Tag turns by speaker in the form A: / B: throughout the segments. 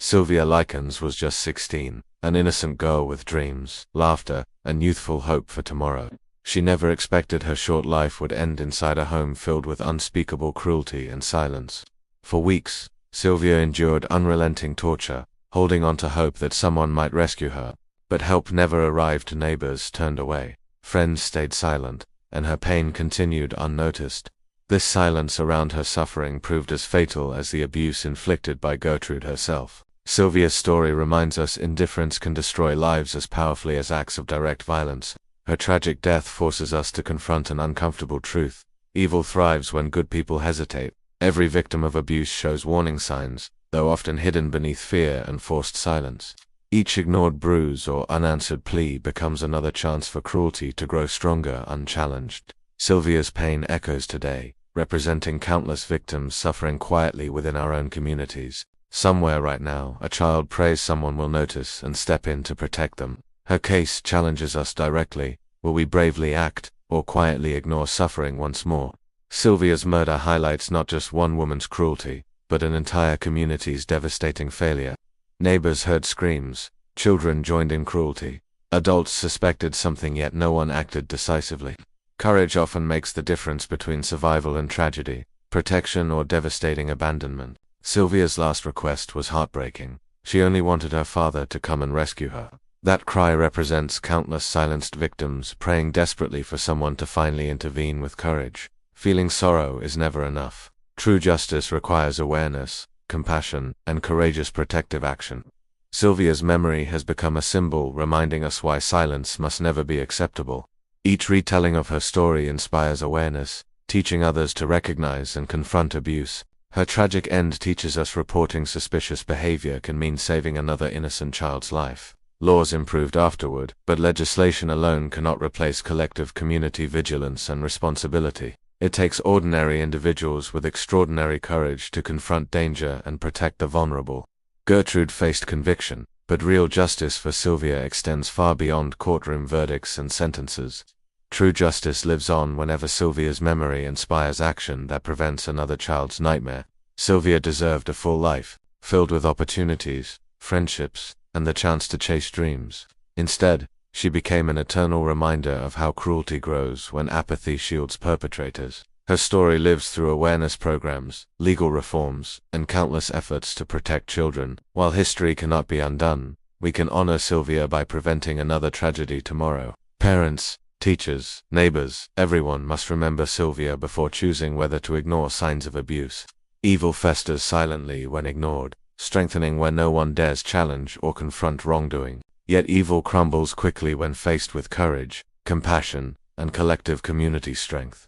A: Sylvia Likens was just 16, an innocent girl with dreams, laughter, and youthful hope for tomorrow. She never expected her short life would end inside a home filled with unspeakable cruelty and silence. For weeks, Sylvia endured unrelenting torture, holding on to hope that someone might rescue her. But help never arrived. Neighbors turned away, friends stayed silent, and her pain continued unnoticed. This silence around her suffering proved as fatal as the abuse inflicted by Gertrude herself. Sylvia's story reminds us indifference can destroy lives as powerfully as acts of direct violence. Her tragic death forces us to confront an uncomfortable truth. Evil thrives when good people hesitate. Every victim of abuse shows warning signs, though often hidden beneath fear and forced silence. Each ignored bruise or unanswered plea becomes another chance for cruelty to grow stronger unchallenged. Sylvia's pain echoes today, representing countless victims suffering quietly within our own communities. Somewhere right now, a child prays someone will notice and step in to protect them. Her case challenges us directly. Will we bravely act, or quietly ignore suffering once more? Sylvia's murder highlights not just one woman's cruelty, but an entire community's devastating failure. Neighbors heard screams, children joined in cruelty, adults suspected something yet no one acted decisively. Courage often makes the difference between survival and tragedy, protection or devastating abandonment. Sylvia's last request was heartbreaking. She only wanted her father to come and rescue her. That cry represents countless silenced victims praying desperately for someone to finally intervene with courage. Feeling sorrow is never enough. True justice requires awareness, compassion, and courageous protective action. Sylvia's memory has become a symbol reminding us why silence must never be acceptable. Each retelling of her story inspires awareness, teaching others to recognize and confront abuse. Her tragic end teaches us reporting suspicious behavior can mean saving another innocent child's life. Laws improved afterward, but legislation alone cannot replace collective community vigilance and responsibility. It takes ordinary individuals with extraordinary courage to confront danger and protect the vulnerable. Gertrude faced conviction, but real justice for Sylvia extends far beyond courtroom verdicts and sentences. True justice lives on whenever Sylvia's memory inspires action that prevents another child's nightmare. Sylvia deserved a full life, filled with opportunities, friendships, and the chance to chase dreams. Instead, she became an eternal reminder of how cruelty grows when apathy shields perpetrators. Her story lives through awareness programs, legal reforms, and countless efforts to protect children. While history cannot be undone, we can honor Sylvia by preventing another tragedy tomorrow. Parents, teachers, neighbors, everyone must remember Sylvia before choosing whether to ignore signs of abuse. Evil festers silently when ignored, strengthening when no one dares challenge or confront wrongdoing. Yet evil crumbles quickly when faced with courage, compassion, and collective community strength.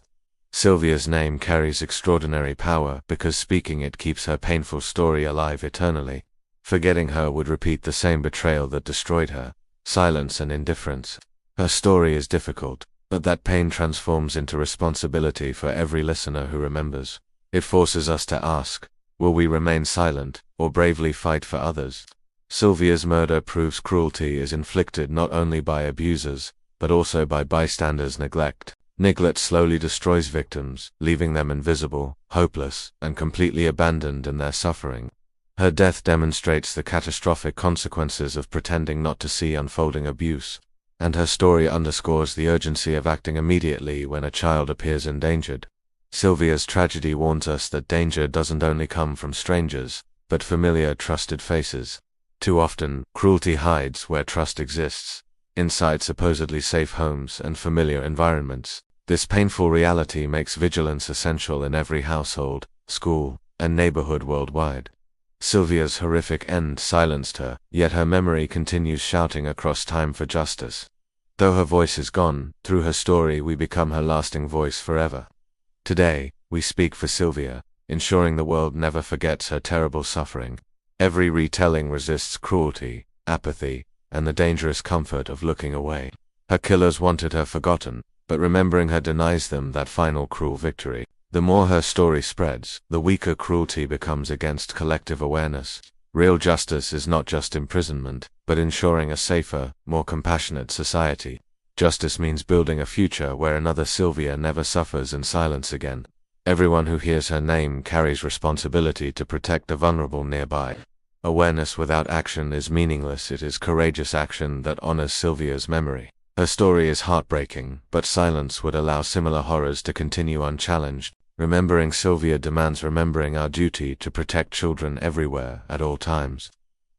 A: Sylvia's name carries extraordinary power because speaking it keeps her painful story alive eternally. Forgetting her would repeat the same betrayal that destroyed her, silence and indifference. Her story is difficult, but that pain transforms into responsibility for every listener who remembers. It forces us to ask, will we remain silent, or bravely fight for others? Sylvia's murder proves cruelty is inflicted not only by abusers, but also by bystanders' neglect. Neglect slowly destroys victims, leaving them invisible, hopeless, and completely abandoned in their suffering. Her death demonstrates the catastrophic consequences of pretending not to see unfolding abuse. And her story underscores the urgency of acting immediately when a child appears endangered. Sylvia's tragedy warns us that danger doesn't only come from strangers, but familiar, trusted faces. Too often, cruelty hides where trust exists, inside supposedly safe homes and familiar environments. This painful reality makes vigilance essential in every household, school, and neighborhood worldwide. Sylvia's horrific end silenced her, yet her memory continues shouting across time for justice. Though her voice is gone, through her story we become her lasting voice forever. Today, we speak for Sylvia, ensuring the world never forgets her terrible suffering. Every retelling resists cruelty, apathy, and the dangerous comfort of looking away. Her killers wanted her forgotten, but remembering her denies them that final cruel victory. The more her story spreads, the weaker cruelty becomes against collective awareness. Real justice is not just imprisonment, but ensuring a safer, more compassionate society. Justice means building a future where another Sylvia never suffers in silence again. Everyone who hears her name carries responsibility to protect the vulnerable nearby. Awareness without action is meaningless. It is courageous action that honors Sylvia's memory. Her story is heartbreaking, but silence would allow similar horrors to continue unchallenged. Remembering Sylvia demands remembering our duty to protect children everywhere, at all times.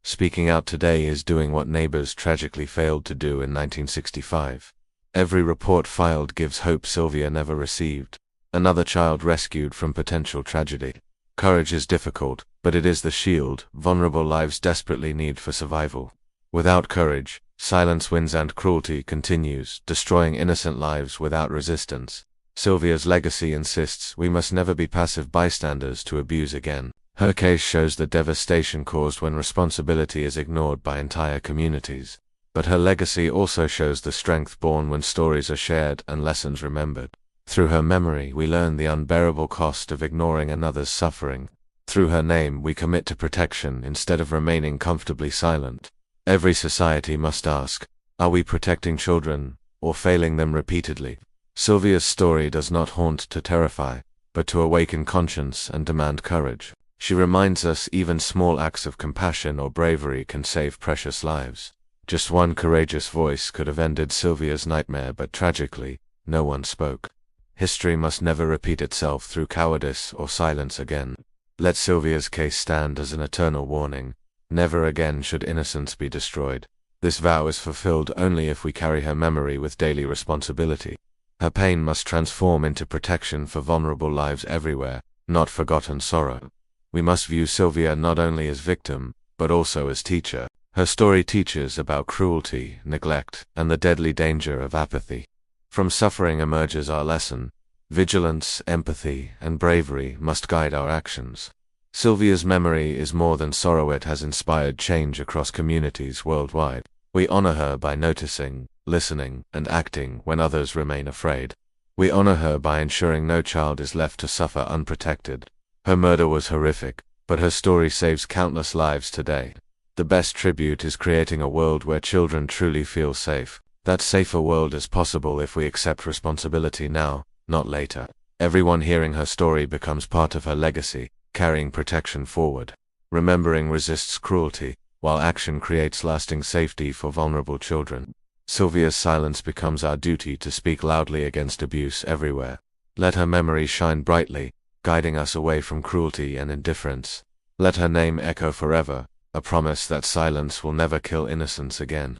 A: Speaking out today is doing what neighbors tragically failed to do in 1965. Every report filed gives hope Sylvia never received. Another child rescued from potential tragedy. Courage is difficult, but it is the shield vulnerable lives desperately need for survival. Without courage, silence wins and cruelty continues, destroying innocent lives without resistance. Sylvia's legacy insists we must never be passive bystanders to abuse again. Her case shows the devastation caused when responsibility is ignored by entire communities. But her legacy also shows the strength born when stories are shared and lessons remembered. Through her memory, we learn the unbearable cost of ignoring another's suffering. Through her name, we commit to protection instead of remaining comfortably silent. Every society must ask, are we protecting children, or failing them repeatedly? Sylvia's story does not haunt to terrify, but to awaken conscience and demand courage. She reminds us even small acts of compassion or bravery can save precious lives. Just one courageous voice could have ended Sylvia's nightmare, but tragically, no one spoke. History must never repeat itself through cowardice or silence again. Let Sylvia's case stand as an eternal warning. Never again should innocence be destroyed. This vow is fulfilled only if we carry her memory with daily responsibility. Her pain must transform into protection for vulnerable lives everywhere, not forgotten sorrow. We must view Sylvia not only as victim, but also as teacher. Her story teaches about cruelty, neglect, and the deadly danger of apathy. From suffering emerges our lesson. Vigilance, empathy, and bravery must guide our actions. Sylvia's memory is more than sorrow. It has inspired change across communities worldwide. We honor her by noticing, listening, and acting when others remain afraid. We honor her by ensuring no child is left to suffer unprotected. Her murder was horrific, but her story saves countless lives today. The best tribute is creating a world where children truly feel safe. That safer world is possible if we accept responsibility now, not later. Everyone hearing her story becomes part of her legacy, carrying protection forward. Remembering resists cruelty, while action creates lasting safety for vulnerable children. Sylvia's silence becomes our duty to speak loudly against abuse everywhere. Let her memory shine brightly, guiding us away from cruelty and indifference. Let her name echo forever, a promise that silence will never kill innocence again.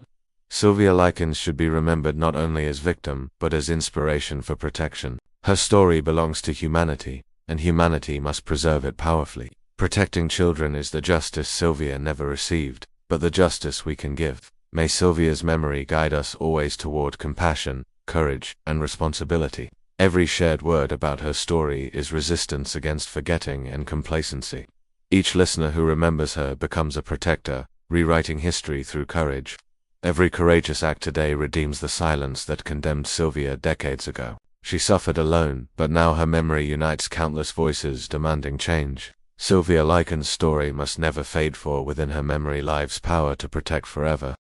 A: Sylvia Likens should be remembered not only as victim, but as inspiration for protection. Her story belongs to humanity, and humanity must preserve it powerfully. Protecting children is the justice Sylvia never received, but the justice we can give. May Sylvia's memory guide us always toward compassion, courage, and responsibility. Every shared word about her story is resistance against forgetting and complacency. Each listener who remembers her becomes a protector, rewriting history through courage. Every courageous act today redeems the silence that condemned Sylvia decades ago. She suffered alone, but now her memory unites countless voices demanding change. Sylvia Likens' story must never fade, for within her memory lies power to protect forever.